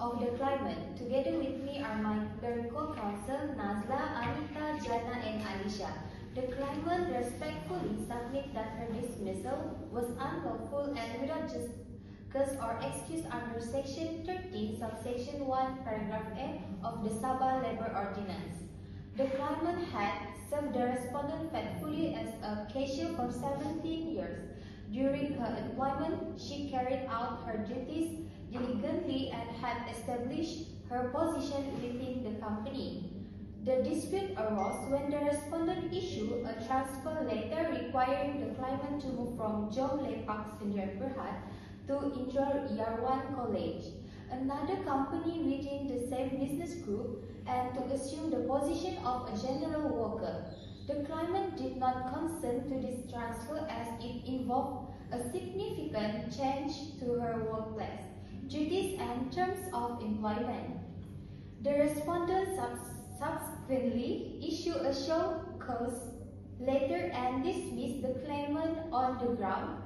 of the claimant. Together with me are my co-counsel Nazla, Anita, Jana and Alisha. The claimant respectfully submits that her dismissal was unlawful and without just cause or excuse under Section 13, subsection 1, paragraph A of the Sabah Labor Ordinance. The claimant had served the respondent faithfully as a cashier for 17 years. During her employment, she carried out her duties diligently and had established her position within the company. The dispute arose when the respondent issued a transfer letter requiring the claimant to move from Jom Lepak Sdn Bhd to enroll Year 1 College, another company within the same business group, and to assume the position of a general worker. The claimant did not consent to this transfer as it involved a significant change to her workplace, duties and terms of employment. The respondent subsequently issued a show cause letter and dismissed the claimant on the ground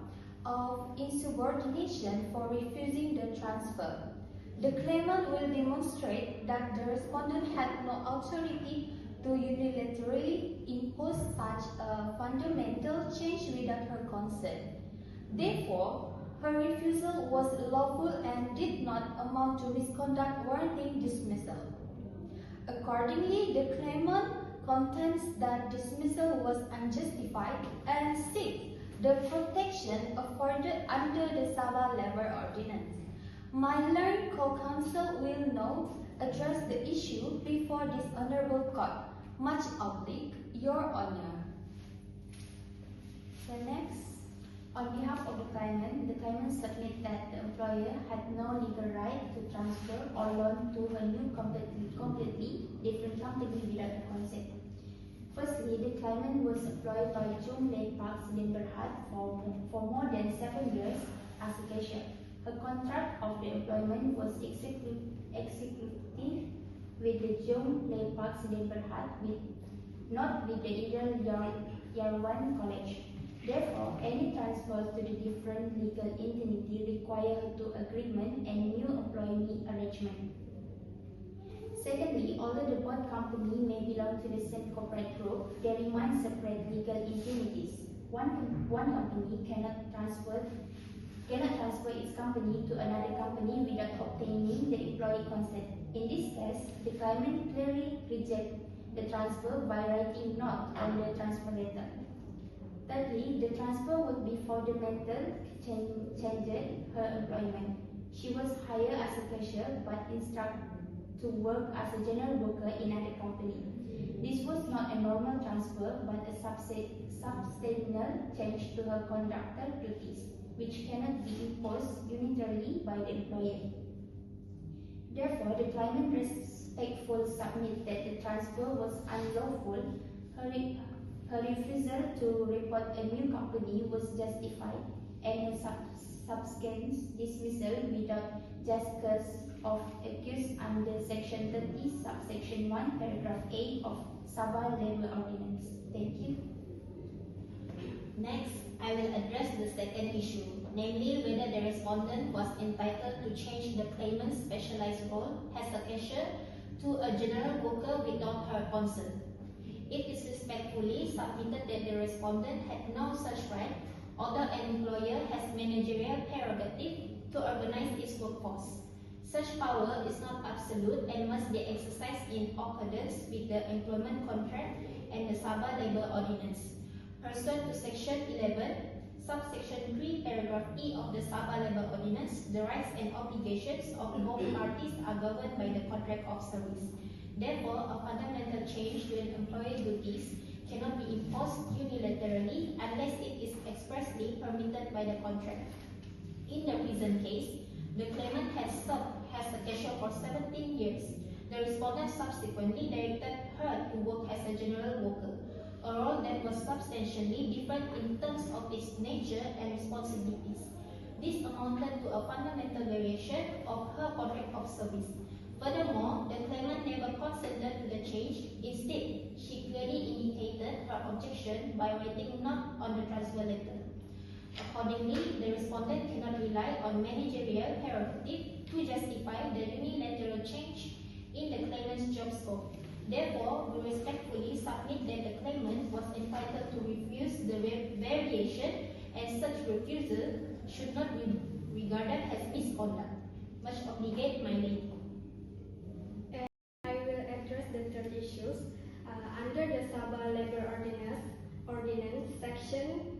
of insubordination for refusing the transfer. The claimant will demonstrate that the respondent had no authority to unilaterally impose such a fundamental change without her consent. Therefore, her refusal was lawful and did not amount to misconduct warranting dismissal. Accordingly, the claimant contends that dismissal was unjustified and seeks the protection afforded under the Sabah Labor Ordinance. My learned co-counsel will now address the issue before this honorable court. Much obliged, Your Honor. So next, on behalf of the claimant submits that the employer had no legal right to transfer or loan to a new completely different company without a consent. Firstly, the claimant was employed by Jom Lepak Sdn Bhd for more than 7 years as a cashier. Her contract of the employment was exclusive with the Jom Lepak Sdn Bhd, not with the Year 1 College. Therefore, any transfers to the different legal entity require to agreement and new employment arrangement. Secondly, although the both company may belong to the same corporate group, they remain separate legal entities. One company cannot transfer its company to another company without obtaining the employee consent. In this case, the claimant clearly rejects the transfer by writing not on the transfer letter. Thirdly, the transfer would be fundamental changed her employment. She was hired as a cashier but instructed to work as a general worker in another company. This was not a normal transfer but a substantial change to her contractual duties, which cannot be imposed unilaterally by the employer. Therefore, the claimant respectfully submits that the transfer was unlawful. Her refusal to report a new company was justified, and her subsequent dismissal without just cause of accused under Section 30, subsection 1, paragraph A of Sabah Labor Ordinance. Thank you. Next, I will address the second issue, namely whether the respondent was entitled to change the claimant's specialized role as a cashier to a general worker without her consent. It is respectfully submitted that the respondent had no such right, although an employer has managerial prerogative to organize its workforce. Such power is not absolute and must be exercised in accordance with the employment contract and the Sabah Labor Ordinance. Pursuant to Section 11, subsection 3, paragraph E of the Sabah Labor Ordinance, the rights and obligations of both parties are governed by the contract of service. Therefore, a fundamental change to an employee duties cannot be imposed unilaterally unless it is expressly permitted by the contract. In the present case, the claimant has served as a cashier for 17 years. The respondent subsequently directed her to work as a general worker, a role that was substantially different in terms of its nature and responsibilities. This amounted to a fundamental variation of her contract of service. Furthermore, the claimant never consented to the change. Instead, she clearly indicated her objection by writing not on the transfer letter. Accordingly, the respondent cannot rely on managerial prerogative to justify the unilateral Therefore, we respectfully submit that the claimant was entitled to refuse the variation, and such refusal should not be regarded as misconduct. Much obliged, my lady. I will address the third issues. Under the Sabah Labor Ordinance, Section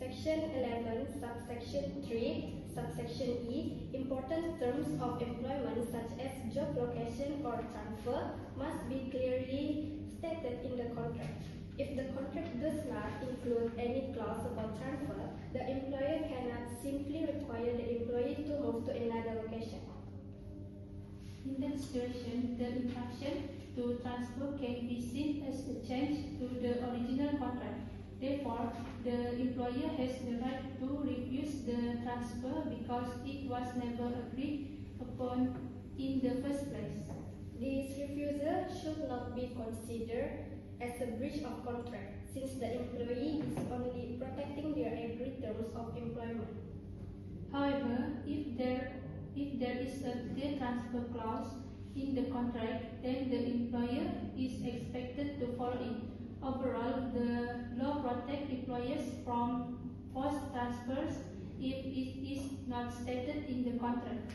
11, Subsection 3, Subsection E, important terms of employment such as job location or transfer must be clearly stated in the contract. If the contract does not include any clause about transfer, the employer cannot simply require the employee to move to another location. In that situation, the instruction to transfer can be seen as a change to the original contract. Therefore, the employer has the right to refuse the transfer because it was never agreed upon in the first place. This refusal should not be considered as a breach of contract, since the employee is only protecting their agreed terms of employment. However, if there is a clear transfer clause in the contract, then the employer is expected to follow it. Overall, the law protects employers from forced transfers if it is not stated in the contract.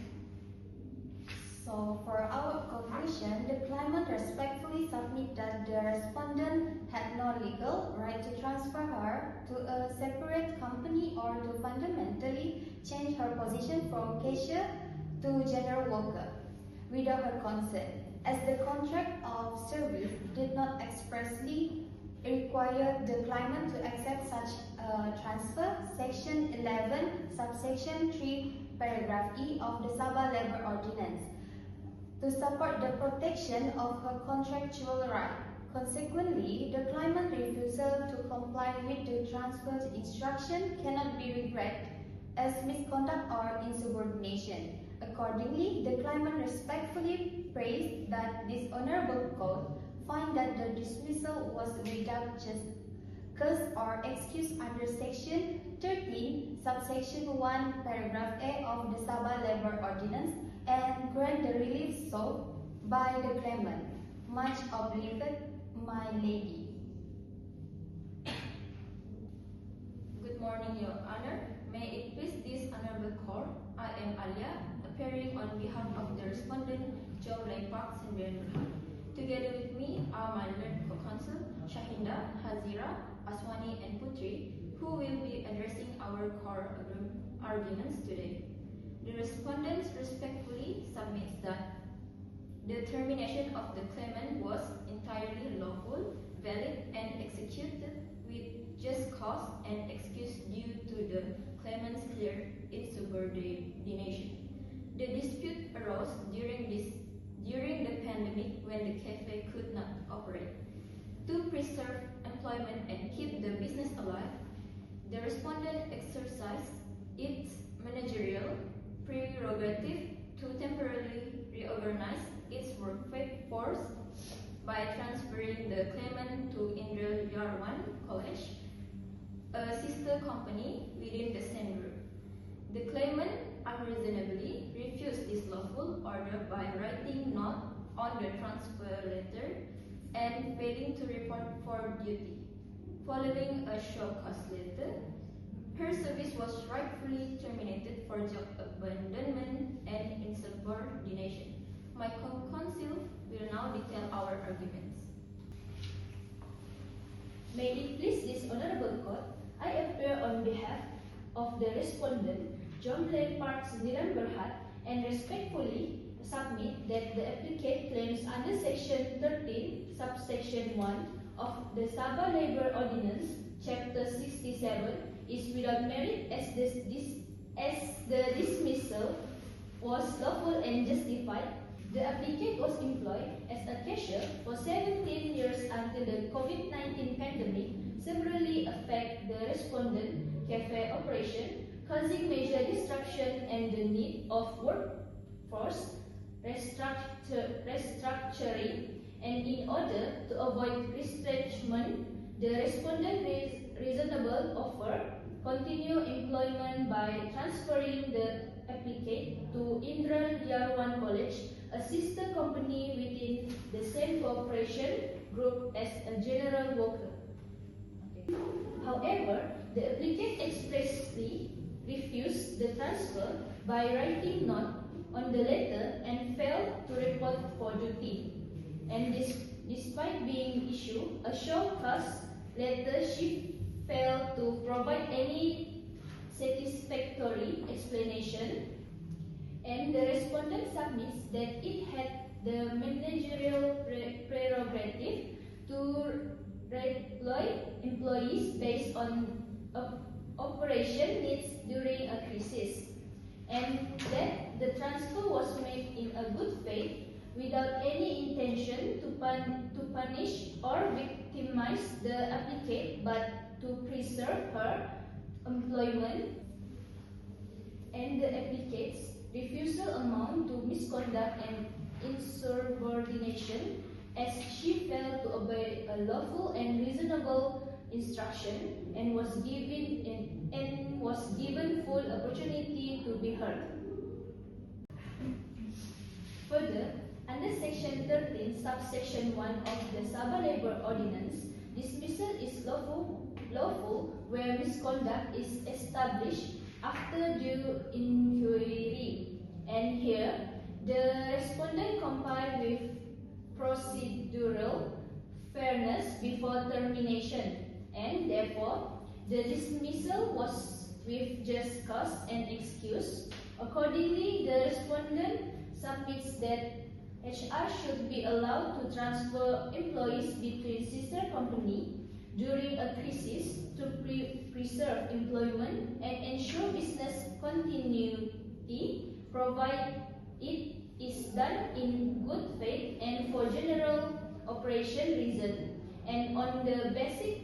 So, for our conclusion, the claimant respectfully submit that the respondent had no legal right to transfer her to a separate company or to fundamentally change her position from cashier to general worker without her consent, as the contract of service did not expressly require the claimant to accept such a transfer. Section 11, Subsection 3, Paragraph E of the Sabah Labor Ordinance, to support the protection of her contractual right. Consequently, the claimant's refusal to comply with the transfer instruction cannot be regarded as misconduct or insubordination. Accordingly, the claimant respectfully prays that this honorable court find that the dismissal was without just cause or excuse under Section 13, Subsection 1, Paragraph A of the Sabah Labor Ordinance, and grant the relief sought by the claimant. Much obliged, my lady. Good morning, Your Honor. May it please this honorable court, I am Alia, appearing on behalf of the respondent, Jomlay Park Sendirian Berhad. Together with me are my learned co-counsel, Shahinda, Hazira, Aswani, and Putri, who will be addressing our core arguments today. The respondent respectfully submits that the termination of the claimant was entirely lawful, valid, and executed with just cause and excuse due to the claimant's clear insubordination. The dispute arose during the pandemic when the cafe could not operate. To preserve employment and keep the business alive, the respondent exercised its managerial prerogative to temporarily reorganize its workforce by transferring the claimant to Indra Yarwan College, a sister company within the same group. The claimant unreasonably refused this lawful order by writing not on the transfer letter and failing to report for duty. Following a show cause letter, her service was rightfully terminated for job abandonment and insubordination. My counsel will now detail our arguments. May it please this honorable court, I appear on behalf of the respondent, Jomlay Park Sendirian Berhad, and respectfully submit that the applicant claims under Section 13, Subsection 1 of the Sabah Labor Ordinance, Chapter 67, is without merit as the dismissal was lawful and justified. The applicant was employed as a cashier for 17 years until the COVID-19 pandemic severely affected the respondent cafe operation, causing major disruption and the need of workforce restructuring. And in order to avoid retrenchment, the respondent reasonable offer continue employment by transferring the applicate to Indra Yarwan College, a sister company within the same corporation group as a general worker. However, the applicant expressly refused the transfer by writing not on the letter and failed to report for duty. And despite being issued a show cause letter, she failed to provide any satisfactory explanation, and the respondent submits that it had the managerial prerogative to employ employees based on operation needs during a crisis, and that the transfer was made in a good faith without any intention to punish or victimize the applicant, but to preserve her employment, and the applicant's refusal amount to misconduct and insubordination, as she failed to obey a lawful and reasonable instruction and was given full opportunity to be heard. Further, under Section 13, subsection 1 of the Sabah Labour Ordinance, dismissal is lawful where misconduct is established after due inquiry, and here the respondent complied with procedural fairness before termination, and therefore the dismissal was with just cause and excuse. Accordingly, the respondent submits that HR should be allowed to transfer employees between sister company during a crisis to preserve employment and ensure business continuity, provided it is done in good faith and for general operation reason. And on the basis,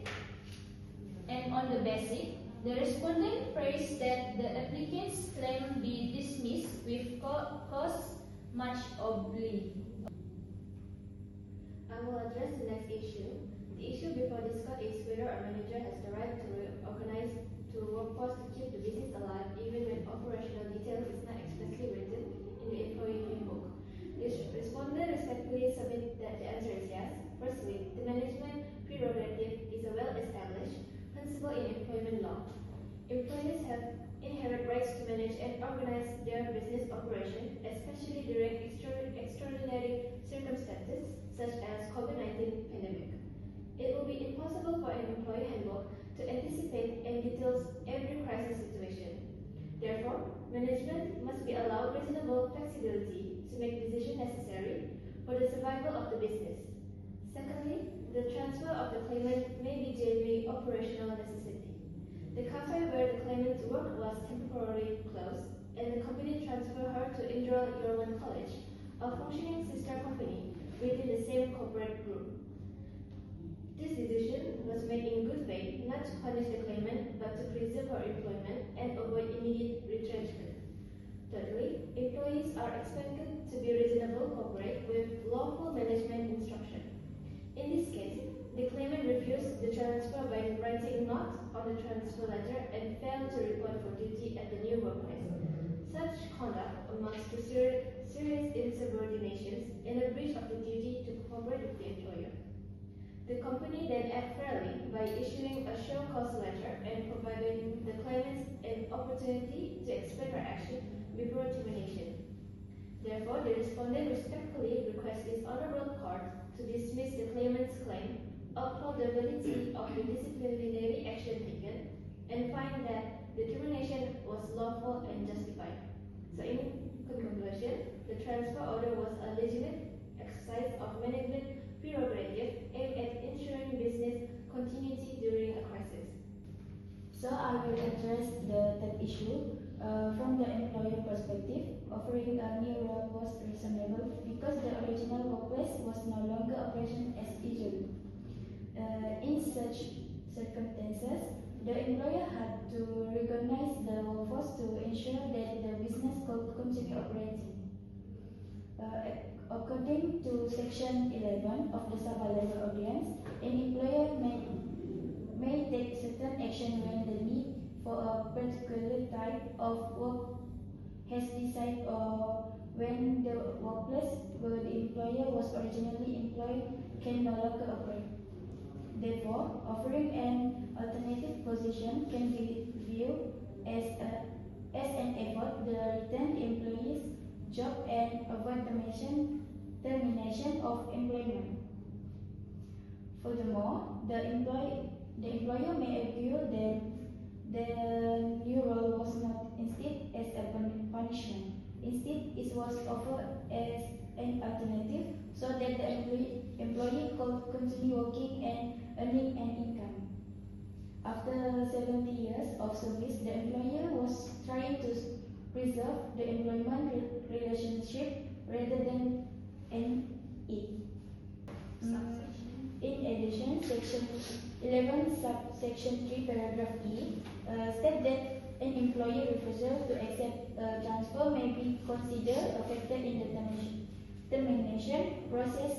the respondent prays that the applicant's claim be dismissed with cause much obli. I will address the next issue. The issue before this court is whether a manager has the right to organize the workforce to keep the business alive even when operational details is not expressly written in the employee handbook. The respondent respectfully submit that the answer is yes. Firstly, the management prerogative is a well-established principle in employment law. Employees have inherent rights to manage and organize their business operation, especially during extraordinary circumstances such as COVID-19 pandemic. It will be impossible for an employee handbook to anticipate and details every crisis situation. Therefore, management must be allowed reasonable flexibility to make decisions necessary for the survival of the business. Secondly, the transfer of the claimant may be genuinely operational necessity. The cafe where the claimant worked was temporarily closed, and the company transferred her to Indra Yarwan College, a functioning sister company within the same corporate group. This decision was made in good faith, not to punish the claimant, but to preserve her employment and avoid immediate retrenchment. Thirdly, employees are expected to be reasonable, cooperate with lawful management instruction. In this case, the claimant refused the transfer by writing not on the transfer letter and failed to report for duty at the new workplace. Such conduct amounts to serious insubordinations and a breach of the duty to cooperate with the employer. The company then acted fairly by issuing a show cause letter and providing the claimant an opportunity to explain her action before termination. Therefore, the respondent respectfully requests this honorable court to dismiss the claimant's claim, uphold the validity of the disciplinary action taken, and find that the termination was lawful and justified. So in conclusion, the transfer order was a legitimate exercise of management prerogative aimed at ensuring business continuity during a crisis. So I will address the third issue from the employer perspective. Offering a new role was reasonable because the original workplace was no longer operational as usual. In such circumstances, the employer had to recognize the workforce to ensure that the business could continue operating. According to Section 11 of the Sabah Labour Ordinance, an employer may take certain action when the need for a particular type of work has decided or when the workplace where the employer was originally employed can no longer operate. Therefore, offering an alternative position can be viewed as an effort to retain the employee's job and avoid termination of employment. Furthermore, the employer may argue that the new role was not instead as a punishment. Instead, it was offered as an alternative so that the employee could continue working and earning an income. After 70 years of service, the employer was trying to preserve the employment relationship rather than end it. In addition, Section 11, Subsection 3, Paragraph E states that an employer refusal to accept a transfer may be considered affected in the termination process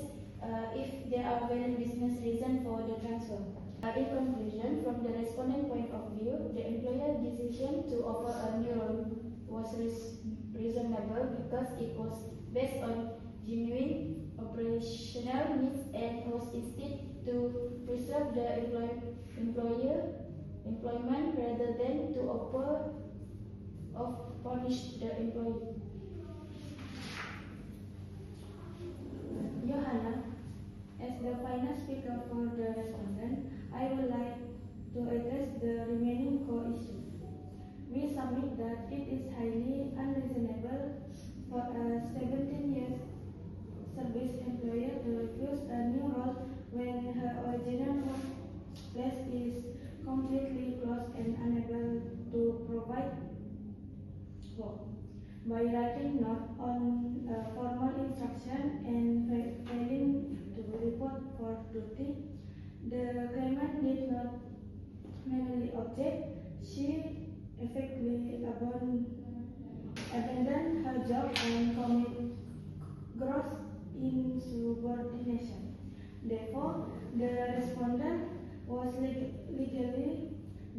if there are valid business reasons for the transfer. In conclusion, from the respondent point of view, the employer's decision to offer a new role was reasonable because it was based on genuine operational needs and was instead to preserve the employment rather than to offer or punish the employee. Johanna, as the final speaker for the respondent, I would like to address the remaining core issues. We submit that it is highly unreasonable for a 17 years service employer to refuse a new role when her original workplace is completely closed and unable to provide work. By writing not on formal instruction and failing to report for duty, the claimant did not merely object, she effectively abandoned her job and committed gross insubordination. Therefore, the respondent was legally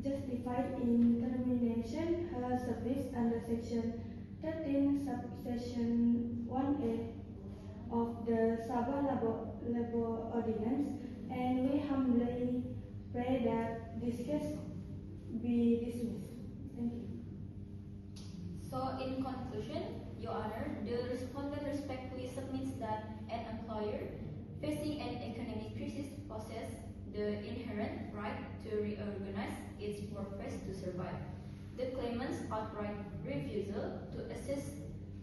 justified in termination her service under Section 13, Subsection 1A of the Sabah Labor Ordinance, and we humbly pray that this case be dismissed. Thank you. So, in conclusion, Your Honor, the respondent respectfully submits that an employer facing an economic crisis possesses the inherent right to reorganize its workforce to survive. The claimant's outright refusal to assist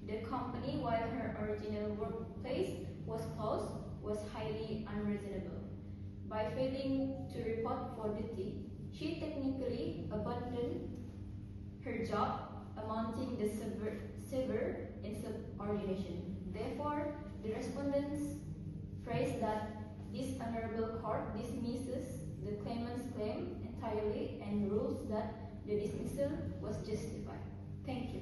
the company while her original workplace was closed was highly unreasonable. By failing to report for duty, she technically abandoned her job, amounting to severe insubordination. Therefore, the respondents phrase that this honorable court dismisses the claimant's claim entirely and rules that the dismissal was justified. Thank you.